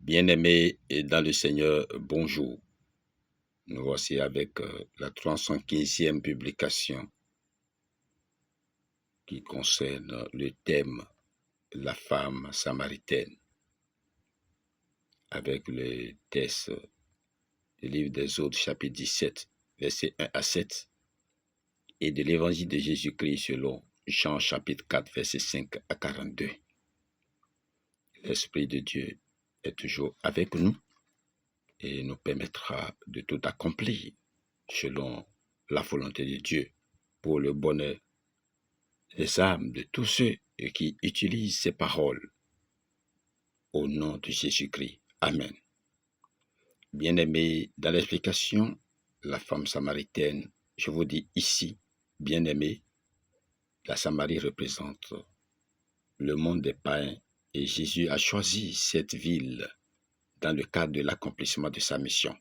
Bien-aimés dans le Seigneur, bonjour. Nous voici avec la 315e publication qui concerne le thème la femme samaritaine, avec le texte du livre des Autres, chapitre 17, versets 1 à 7, et de l'évangile de Jésus-Christ selon Jean, chapitre 4, versets 5 à 42. L'Esprit de Dieu est toujours avec nous et nous permettra de tout accomplir selon la volonté de Dieu pour le bonheur des âmes de tous ceux qui utilisent ces paroles au nom de Jésus-Christ. Amen. Bien-aimés, dans l'explication, la femme samaritaine, je vous dis ici, bien-aimés, la Samarie représente le monde des païens et Jésus a choisi cette ville dans le cadre de l'accomplissement de sa mission.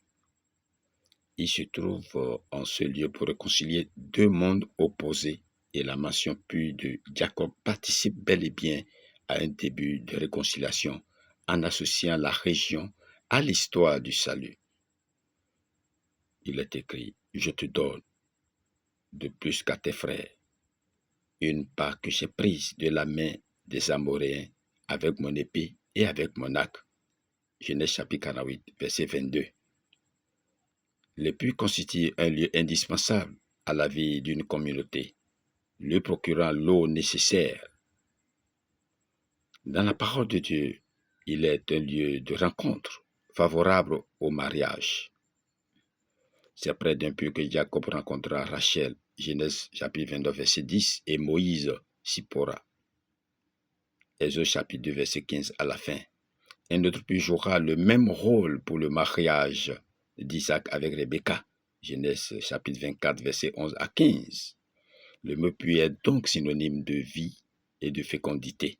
Il se trouve en ce lieu pour réconcilier deux mondes opposés et la mention pure de Jacob participe bel et bien à un début de réconciliation en associant la région à l'histoire du salut. Il est écrit, je te donne de plus qu'à tes frères une part que j'ai prise de la main des Amoréens avec mon épée et avec mon arc. Genèse chapitre 48, verset 22. Le puits constitue un lieu indispensable à la vie d'une communauté, lui procurant l'eau nécessaire. Dans la parole de Dieu, il est un lieu de rencontre favorable au mariage. C'est près d'un puits que Jacob rencontra Rachel, Genèse chapitre 22, verset 10, et Moïse, Sipora. Exode chapitre 2, verset 15 à la fin. Un autre puits jouera le même rôle pour le mariage d'Isaac avec Rebecca, Genèse chapitre 24, verset 11 à 15. Le mot puits est donc synonyme de vie et de fécondité.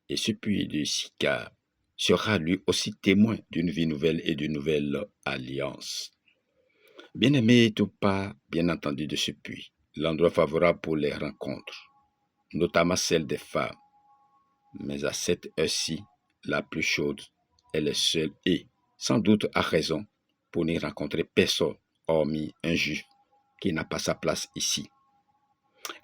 Et ce puits de Sychar sera lui aussi témoin d'une vie nouvelle et d'une nouvelle alliance. Bien-aimé, tout part, bien entendu, de ce puits, l'endroit favorable pour les rencontres, notamment celle des femmes. Mais à cette heure-ci, la plus chaude, elle est seule et, sans doute à raison, pour n'y rencontrer personne, hormis un juif qui n'a pas sa place ici.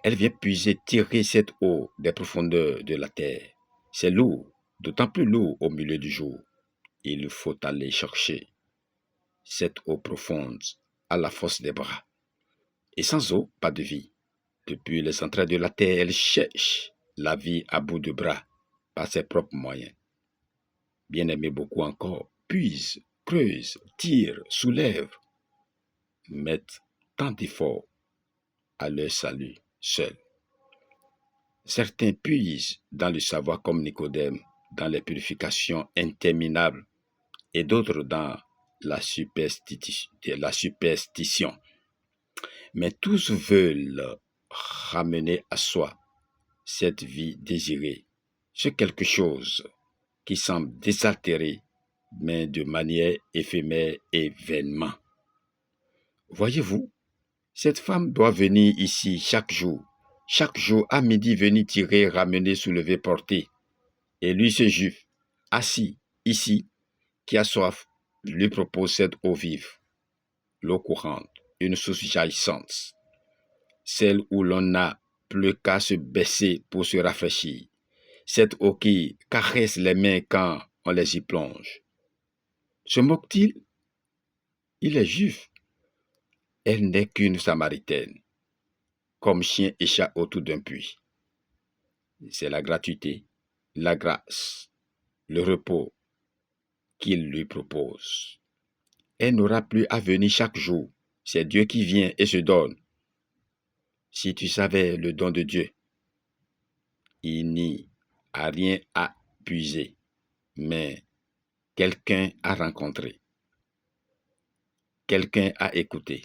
Elle vient puiser, tirer cette eau des profondeurs de la terre. C'est lourd, d'autant plus lourd au milieu du jour. Il faut aller chercher cette eau profonde à la force des bras. Et sans eau, pas de vie. Depuis les entrailles de la terre, elle cherche la vie à bout de bras, par ses propres moyens. Bien-aimés, beaucoup encore, puisent, creusent, tirent, soulèvent, mettent tant d'efforts à leur salut seuls. Certains puisent dans le savoir comme Nicodème, dans les purifications interminables, et d'autres dans la superstition. Mais tous veulent ramener à soi cette vie désirée, ce quelque chose qui semble désaltéré, mais de manière éphémère et vainement. Voyez-vous, cette femme doit venir ici chaque jour à midi venir tirer, ramener, soulever, porter. Et lui, ce juif, assis ici, qui a soif, lui propose cette eau vive, l'eau courante, une source jaillissante, celle où l'on n'a plus qu'à se baisser pour se rafraîchir, cette eau qui caresse les mains quand on les y plonge. Se moque-t-il? Il est juif. Elle n'est qu'une samaritaine, comme chien et chat autour d'un puits. C'est la gratuité, la grâce, le repos qu'il lui propose. Elle n'aura plus à venir chaque jour. C'est Dieu qui vient et se donne. Si tu savais le don de Dieu, il n'y a rien à puiser, mais quelqu'un à rencontrer, quelqu'un à écouter.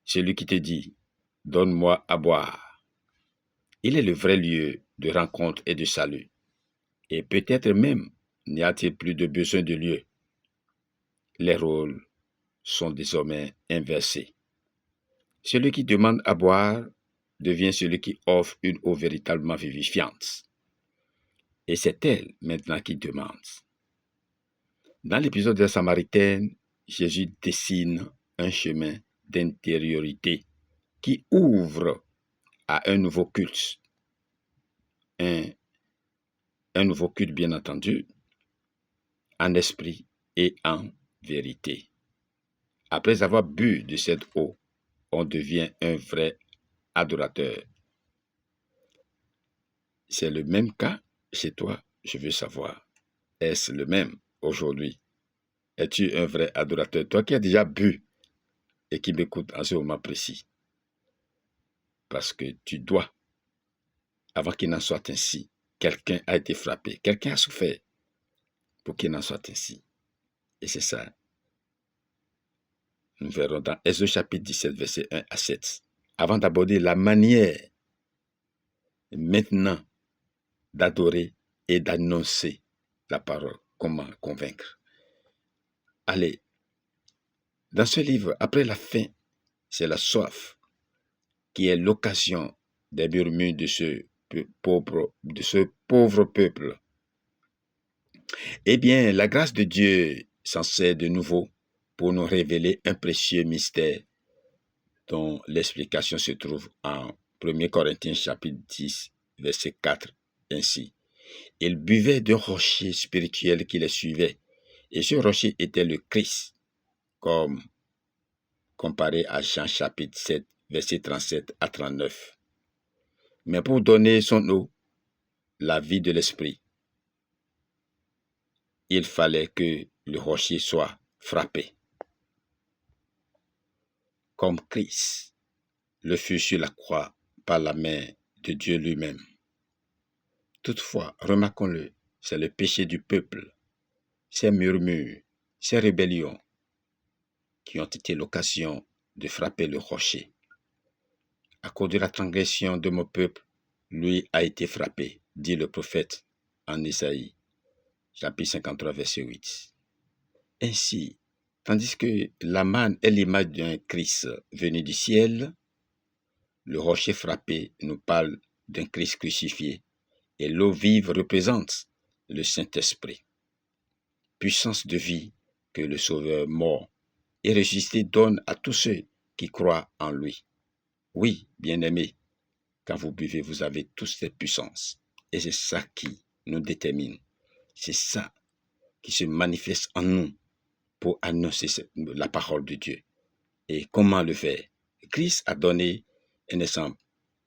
Celui qui te dit, donne-moi à boire. Il est le vrai lieu de rencontre et de salut. Et peut-être même n'y a-t-il plus de besoin de lieu. Les rôles sont désormais inversés. Celui qui demande à boire devient celui qui offre une eau véritablement vivifiante. Et c'est elle maintenant qui demande. Dans l'épisode de la Samaritaine, Jésus dessine un chemin d'intériorité qui ouvre à un nouveau culte. Un nouveau culte, bien entendu, en esprit et en vérité. Après avoir bu de cette eau, on devient un vrai adorateur. C'est le même cas chez toi, je veux savoir. Est-ce le même aujourd'hui? Es-tu un vrai adorateur? Toi qui as déjà bu et qui m'écoutes en ce moment précis. Parce que tu dois, avant qu'il n'en soit ainsi, quelqu'un a été frappé, quelqu'un a souffert pour qu'il n'en soit ainsi. Et c'est ça. Nous verrons dans Exode chapitre 17, versets 1 à 7. Avant d'aborder la manière maintenant d'adorer et d'annoncer la parole, comment convaincre. Allez, dans ce livre, après la faim, c'est la soif qui est l'occasion des murmures de ce pauvre peuple. Eh bien, la grâce de Dieu s'en sert de nouveau pour nous révéler un précieux mystère dont l'explication se trouve en 1 Corinthiens chapitre 10, verset 4, ainsi. Ils buvaient d'un rocher spirituel qui les suivait, et ce rocher était le Christ, comme comparé à Jean chapitre 7, verset 37 à 39. Mais pour donner son eau, la vie de l'esprit, il fallait que le rocher soit frappé. Comme Christ le fut sur la croix par la main de Dieu lui-même. Toutefois, remarquons-le, c'est le péché du peuple, ses murmures, ses rébellions qui ont été l'occasion de frapper le rocher. À cause de la transgression de mon peuple, lui a été frappé, dit le prophète en Isaïe, chapitre 53, verset 8. Ainsi, tandis que la manne est l'image d'un Christ venu du ciel, le rocher frappé nous parle d'un Christ crucifié et l'eau vive représente le Saint-Esprit. Puissance de vie que le Sauveur mort et ressuscité donne à tous ceux qui croient en lui. Oui, bien-aimés, quand vous buvez, vous avez tous cette puissance. Et c'est ça qui nous détermine. C'est ça qui se manifeste en nous pour annoncer la parole de Dieu. Et comment le faire? Christ a donné un exemple.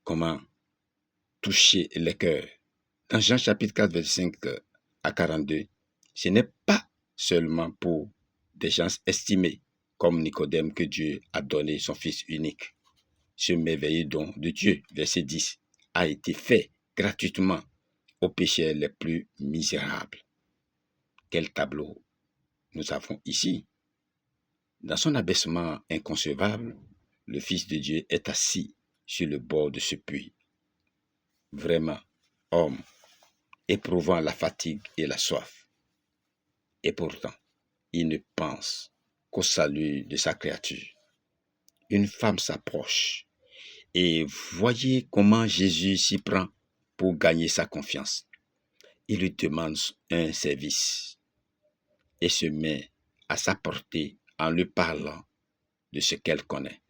Comment toucher les cœurs. Dans Jean chapitre 4, verset 5 à 42, ce n'est pas seulement pour des gens estimés comme Nicodème que Dieu a donné son Fils unique. Ce merveilleux don de Dieu, verset 10, a été fait gratuitement aux pécheurs les plus misérables. Quel tableau nous avons ici. Dans son abaissement inconcevable, le Fils de Dieu est assis sur le bord de ce puits. Vraiment, homme, éprouvant la fatigue et la soif. Et pourtant, il ne pense qu'au salut de sa créature. Une femme s'approche et voyez comment Jésus s'y prend pour gagner sa confiance. Il lui demande un service et se met à sa portée en lui parlant de ce qu'elle connaît.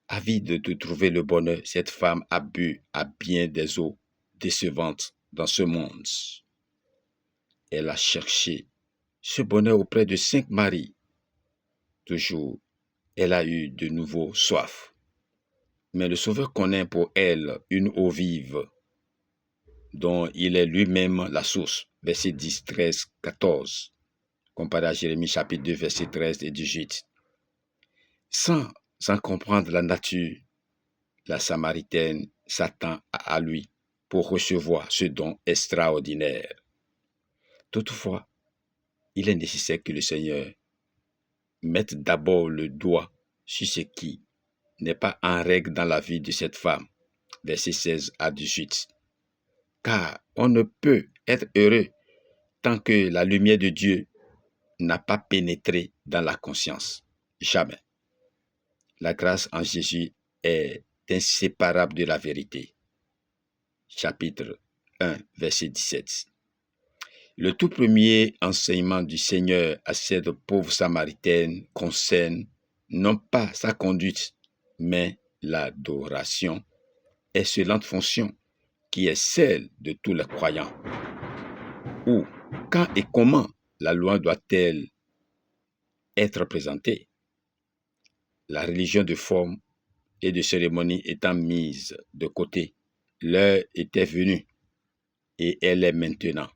Avide de trouver le bonheur, cette femme a bu à bien des eaux décevantes dans ce monde. Elle a cherché ce bonheur auprès de 5 maris. Toujours, elle a eu de nouveau soif. Mais le Sauveur connaît pour elle une eau vive, dont il est lui-même la source. Versets 10, 13, 14. Comparé à Jérémie chapitre 2, versets 13 et 18. Sans en comprendre la nature, la Samaritaine s'attend à lui pour recevoir ce don extraordinaire. Toutefois, il est nécessaire que le Seigneur mette d'abord le doigt sur ce qui n'est pas en règle dans la vie de cette femme. Versets 16 à 18. Car on ne peut être heureux tant que la lumière de Dieu n'a pas pénétré dans la conscience. Jamais. La grâce en Jésus est inséparable de la vérité. Chapitre 1, verset 17. Le tout premier enseignement du Seigneur à cette pauvre Samaritaine concerne non pas sa conduite, mais l'adoration, excellente fonction qui est celle de tous les croyants. Où, quand et comment la loi doit-elle être présentée? La religion de forme et de cérémonie étant mise de côté, l'heure était venue et elle est maintenant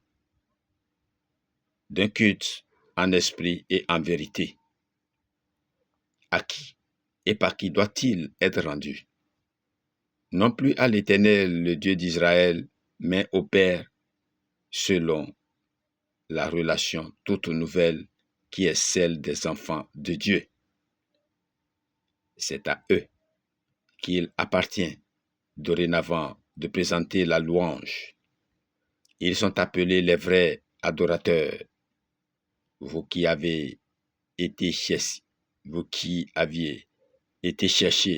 d'un culte en esprit et en vérité. À qui et par qui doit-il être rendu? Non plus à l'Éternel, le Dieu d'Israël, mais au Père, selon la relation toute nouvelle qui est celle des enfants de Dieu. C'est à eux qu'il appartient dorénavant de présenter la louange. Ils sont appelés les vrais adorateurs. Vous qui aviez été cherchés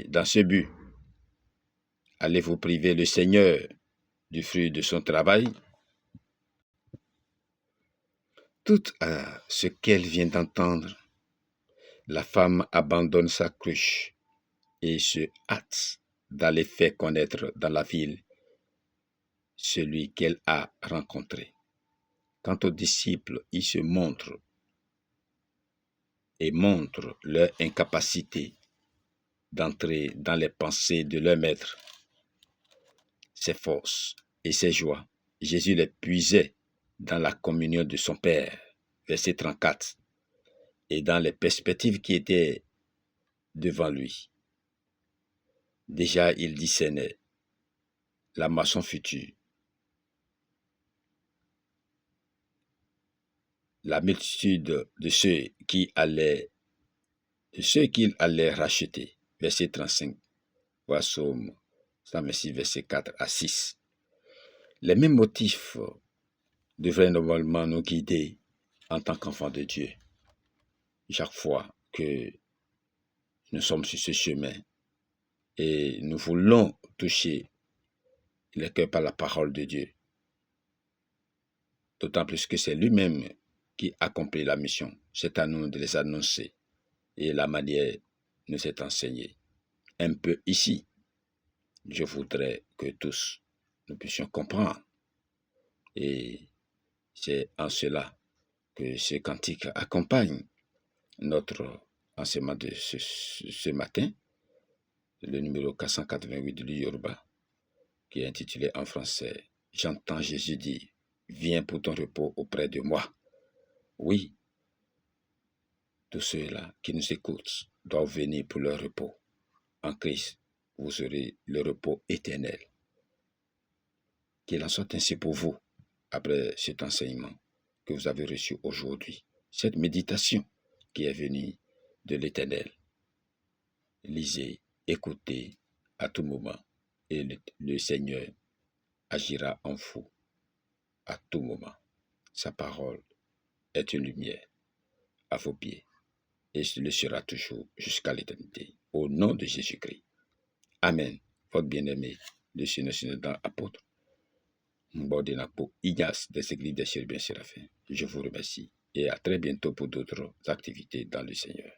dans ce but, allez-vous priver le Seigneur du fruit de son travail? Tout à ce qu'elle vient d'entendre, la femme abandonne sa cruche et se hâte d'aller faire connaître dans la ville celui qu'elle a rencontré. Quant aux disciples, ils se montrent et montrent leur incapacité d'entrer dans les pensées de leur maître. Ses forces et ses joies, Jésus les puisait dans la communion de son Père, verset 34, et dans les perspectives qui étaient devant lui. Déjà, il discernait la moisson future, la multitude de ceux qu'il allait racheter. Verset 35, voilà Psaume 126, verset 4 à 6. Les mêmes motifs devraient normalement nous guider en tant qu'enfants de Dieu. Chaque fois que nous sommes sur ce chemin et nous voulons toucher le cœur par la parole de Dieu, d'autant plus que c'est lui-même qui accomplit la mission. C'est à nous de les annoncer et la manière nous est enseignée. Un peu ici, je voudrais que tous nous puissions comprendre. Et c'est en cela que ce cantique accompagne notre enseignement de ce matin, le numéro 488 de l'Yoruba, qui est intitulé en français « J'entends Jésus dire, viens pour ton repos auprès de moi ». Oui, tous ceux-là qui nous écoutent doivent venir pour leur repos. En Christ, vous aurez le repos éternel. Qu'il en soit ainsi pour vous, après cet enseignement que vous avez reçu aujourd'hui, cette méditation qui est venue de l'Éternel. Lisez, écoutez à tout moment, et le Seigneur agira en vous à tout moment. Sa parole est une lumière à vos pieds, et le sera toujours jusqu'à l'éternité. Au nom de Jésus-Christ. Amen. Votre bien-aimé, le Seigneur apôtre, Mbodénapo Ignace des Églises des Chérubins Séraphins. Je vous remercie et à très bientôt pour d'autres activités dans le Seigneur.